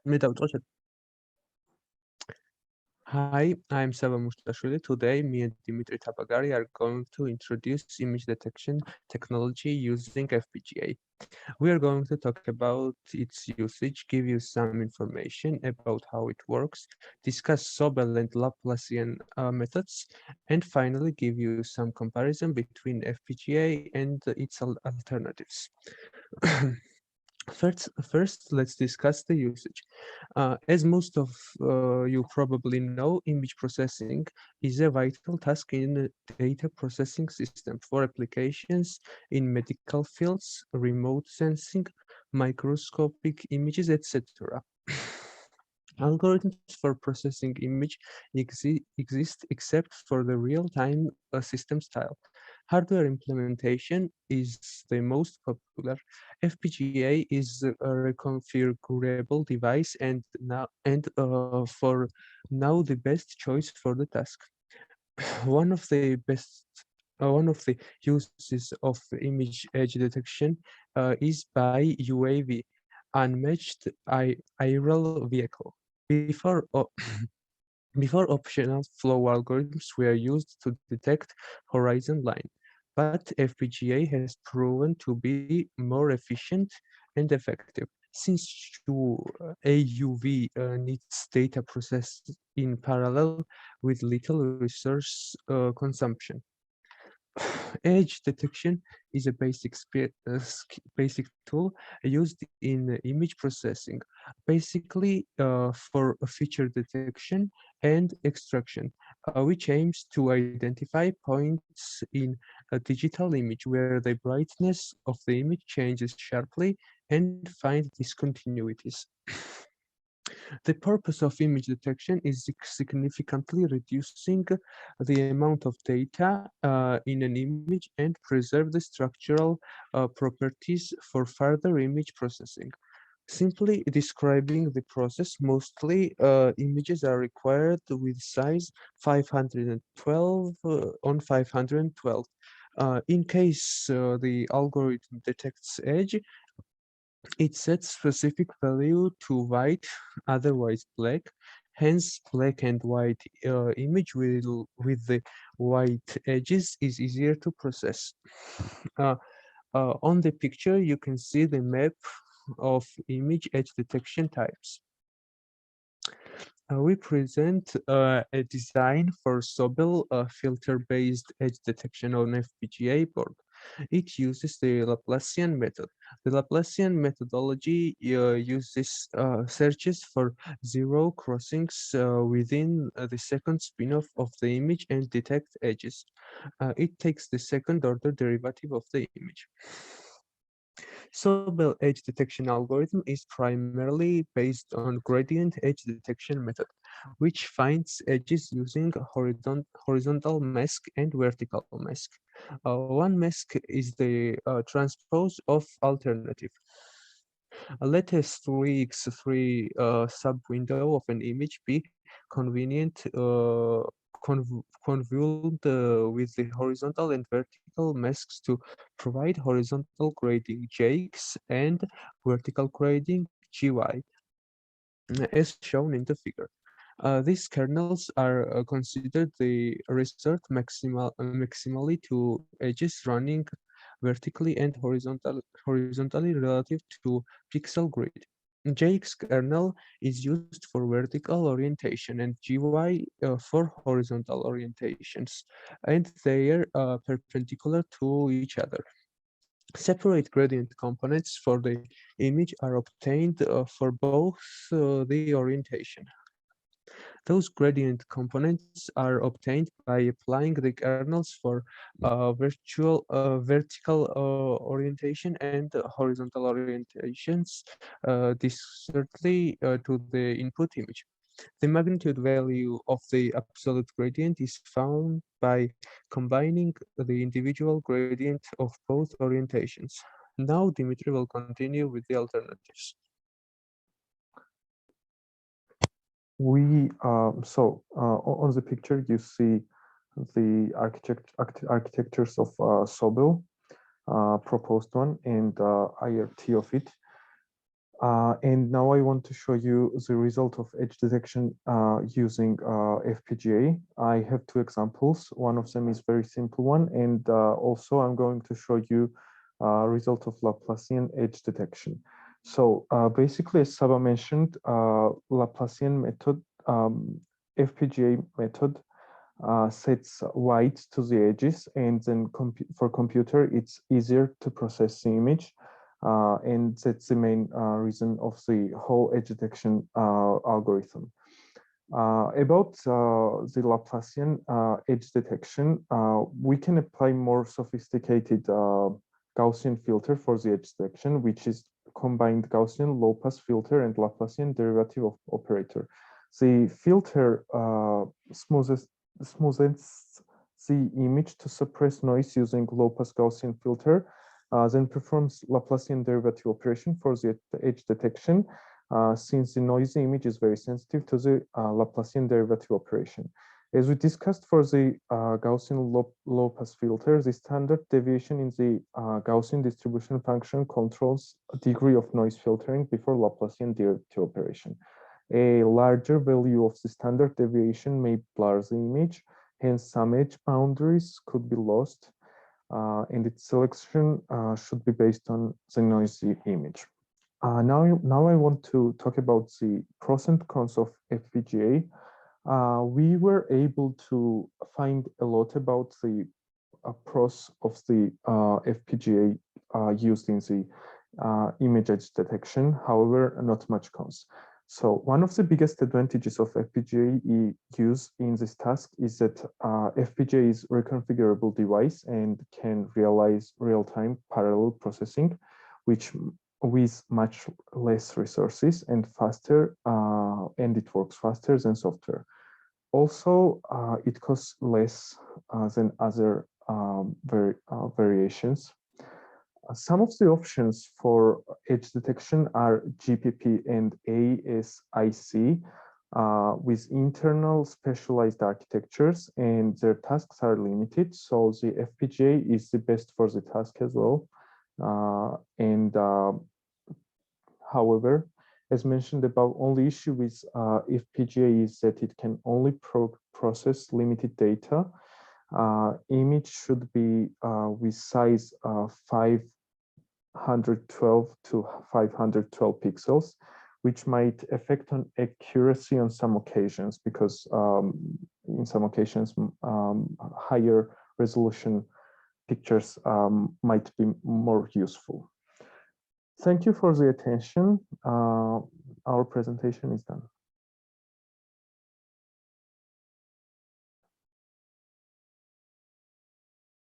متى Hi, I'm Saba Mushtashvili. Today, me and Dimitri Tabagari are going to introduce image detection technology using FPGA. We are going to talk about its usage, give you some information about how it works, discuss Sobel and Laplacian methods, and finally give you some comparison between FPGA and its alternatives. First, let's discuss the usage. As most of you probably know, image processing is a vital task in a data processing system for applications in medical fields, remote sensing, microscopic images, etc. Algorithms for processing image exist except for the real-time system style. Hardware implementation is the most popular. FPGA is a reconfigurable device and for now the best choice for the task. One of the best one of the uses of image edge detection is by UAV, unmatched aerial vehicle. Before before optional flow algorithms were used to detect horizon line, but FPGA has proven to be more efficient and effective. Since AUV needs data processed in parallel with little resource consumption. Edge detection is a basic tool used in image processing, basically for feature detection and extraction, which aims to identify points in a digital image where the brightness of the image changes sharply and find discontinuities. The purpose of image detection is significantly reducing the amount of data in an image and preserve the structural properties for further image processing. Simply describing the process, mostly images are required with size 512 on 512. In case the algorithm detects edge, it sets specific value to white, otherwise black. Hence, black and white image with the white edges is easier to process. Uh, on the picture, you can see the map of image edge detection types. We present a design for Sobel filter-based edge detection on FPGA board. It uses the Laplacian method. The Laplacian methodology uses searches for zero crossings within the second spin-off of the image and detect edges. It takes the second order derivative of the image. Sobel edge detection algorithm is primarily based on gradient edge detection method, which finds edges using horizontal mask and vertical mask. One mask is the transpose of alternative. Let a 3x3 sub-window of an image be convenient convolved with the horizontal and vertical masks to provide horizontal grading JX and vertical grading GY, as shown in the figure. These kernels are considered the resort maximally to edges running vertically and horizontally relative to pixel grid. JX kernel is used for vertical orientation and GY for horizontal orientations, and they are perpendicular to each other. Separate gradient components for the image are obtained for both the orientation. Those gradient components are obtained by applying the kernels for vertical orientation and horizontal orientations discretely to the input image. The magnitude value of the absolute gradient is found by combining the individual gradient of both orientations. Now Dimitri will continue with the alternatives. On the picture you see the architectures of Sobel, proposed one, and IRT of it. And now I want to show you the result of edge detection using FPGA. I have two examples. One of them is very simple one, and also I'm going to show you result of Laplacian edge detection. So basically, as Saba mentioned, Laplacian method, FPGA method sets weights to the edges, and then for computer, it's easier to process the image. And that's the main reason of the whole edge detection algorithm. About the Laplacian edge detection, we can apply more sophisticated Gaussian filter for the edge detection, which is combined Gaussian low-pass filter and Laplacian derivative of operator. The filter smoothens the image to suppress noise using low-pass Gaussian filter, then performs Laplacian derivative operation for the edge detection, since the noisy image is very sensitive to the Laplacian derivative operation. As we discussed for the Gaussian low-pass filter, the standard deviation in the Gaussian distribution function controls a degree of noise filtering before Laplacian derivative operation. A larger value of the standard deviation may blur the image, hence some edge boundaries could be lost, and its selection should be based on the noisy image. Now I want to talk about the pros and cons of FPGA. We were able to find a lot about the pros of the FPGA used in the image edge detection, however, not much cons. So one of the biggest advantages of FPGA use in this task is that FPGA is a reconfigurable device and can realize real-time parallel processing, which with much less resources and faster, and it works faster than software. Also, it costs less than other variations. Some of the options for edge detection are GPP and ASIC with internal specialized architectures, and their tasks are limited. So the FPGA is the best for the task as well. However, as mentioned above, only issue with FPGA is that it can only process limited data. Image should be with size 512 to 512 pixels, which might affect on accuracy on some occasions, because in some occasions higher resolution pictures might be more useful. Thank you for the attention. Our presentation is done.